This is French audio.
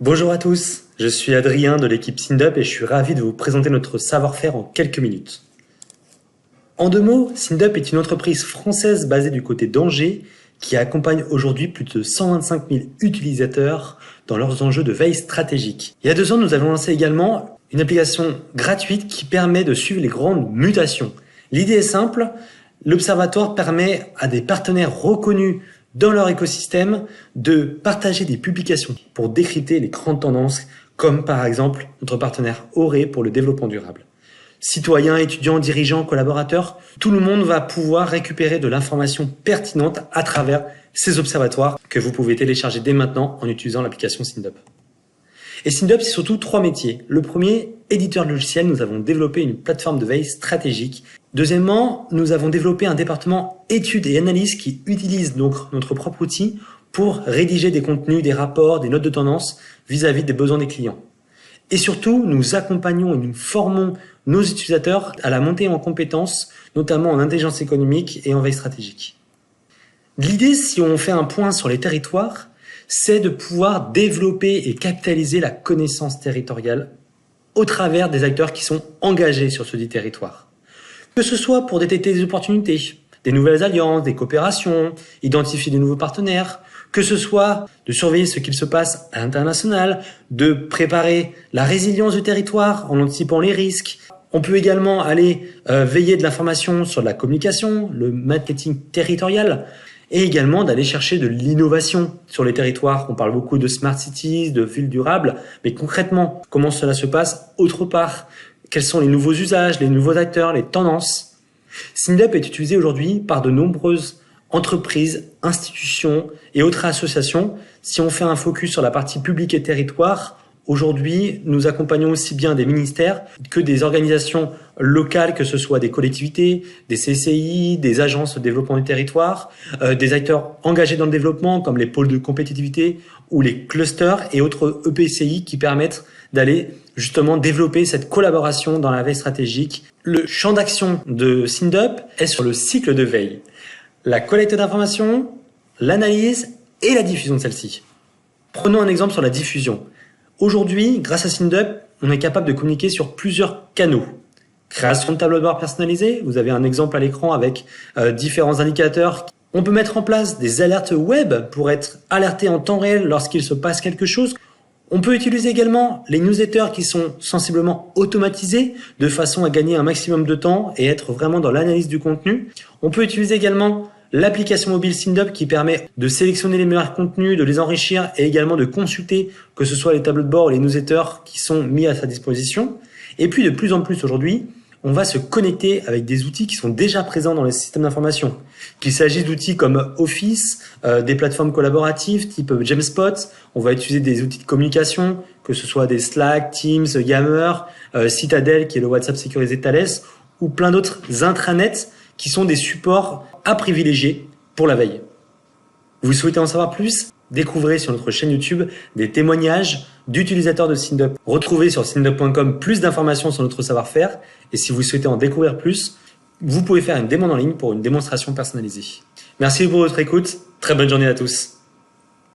Bonjour à tous, je suis Adrien de l'équipe SynDup et je suis ravi de vous présenter notre savoir-faire en quelques minutes. En deux mots, SynDup est une entreprise française basée du côté d'Angers qui accompagne aujourd'hui plus de 125 000 utilisateurs dans leurs enjeux de veille stratégique. Il y a 2 ans, nous avons lancé également une application gratuite qui permet de suivre les grandes mutations. L'idée est simple, l'Observatoire permet à des partenaires reconnus dans leur écosystème de partager des publications pour décrypter les grandes tendances, comme par exemple notre partenaire Auré pour le développement durable. Citoyens, étudiants, dirigeants, collaborateurs, tout le monde va pouvoir récupérer de l'information pertinente à travers ces observatoires que vous pouvez télécharger dès maintenant en utilisant l'application SynDup. Et SynDup, c'est surtout 3 métiers. Le premier, éditeur de logiciels, nous avons développé une plateforme de veille stratégique. Deuxièmement, nous avons développé un département études et analyses qui utilise donc notre propre outil pour rédiger des contenus, des rapports, des notes de tendance vis-à-vis des besoins des clients. Et surtout, nous accompagnons et nous formons nos utilisateurs à la montée en compétences, notamment en intelligence économique et en veille stratégique. L'idée, si on fait un point sur les territoires, c'est de pouvoir développer et capitaliser la connaissance territoriale au travers des acteurs qui sont engagés sur ce dit territoire. Que ce soit pour détecter des opportunités, des nouvelles alliances, des coopérations, identifier de nouveaux partenaires, que ce soit de surveiller ce qu'il se passe à l'international, de préparer la résilience du territoire en anticipant les risques. On peut également aller veiller de l'information sur la communication, le marketing territorial, et également d'aller chercher de l'innovation sur les territoires. On parle beaucoup de smart cities, de villes durables, mais concrètement, comment cela se passe autre part? Quels sont les nouveaux usages, les nouveaux acteurs, les tendances? SynDup est utilisé aujourd'hui par de nombreuses entreprises, institutions et autres associations. Si on fait un focus sur la partie publique et territoire, aujourd'hui, nous accompagnons aussi bien des ministères que des organisations locales, que ce soit des collectivités, des CCI, des agences de développement du territoire, des acteurs engagés dans le développement comme les pôles de compétitivité ou les clusters et autres EPCI qui permettent d'aller justement développer cette collaboration dans la veille stratégique. Le champ d'action de SynDup est sur le cycle de veille. La collecte d'informations, l'analyse et la diffusion de celle-ci. Prenons un exemple sur la diffusion. Aujourd'hui, grâce à SynDup, on est capable de communiquer sur plusieurs canaux. Création de tableau de bord personnalisé, vous avez un exemple à l'écran avec différents indicateurs. On peut mettre en place des alertes web pour être alerté en temps réel lorsqu'il se passe quelque chose. On peut utiliser également les newsletters qui sont sensiblement automatisés de façon à gagner un maximum de temps et être vraiment dans l'analyse du contenu. On peut utiliser également l'application mobile SynDup qui permet de sélectionner les meilleurs contenus, de les enrichir et également de consulter que ce soit les tableaux de bord ou les newsletters qui sont mis à sa disposition. Et puis de plus en plus aujourd'hui, on va se connecter avec des outils qui sont déjà présents dans les systèmes d'information. Qu'il s'agisse d'outils comme Office, des plateformes collaboratives type Jamspot, on va utiliser des outils de communication, que ce soit des Slack, Teams, Yammer, Citadel qui est le WhatsApp sécurisé Thales, ou plein d'autres intranets qui sont des supports à privilégier pour la veille. Vous souhaitez en savoir plus? Découvrez sur notre chaîne YouTube des témoignages d'utilisateurs de SynDup. Retrouvez sur syndup.com plus d'informations sur notre savoir-faire. Et si vous souhaitez en découvrir plus, vous pouvez faire une demande en ligne pour une démonstration personnalisée. Merci pour votre écoute. Très bonne journée à tous.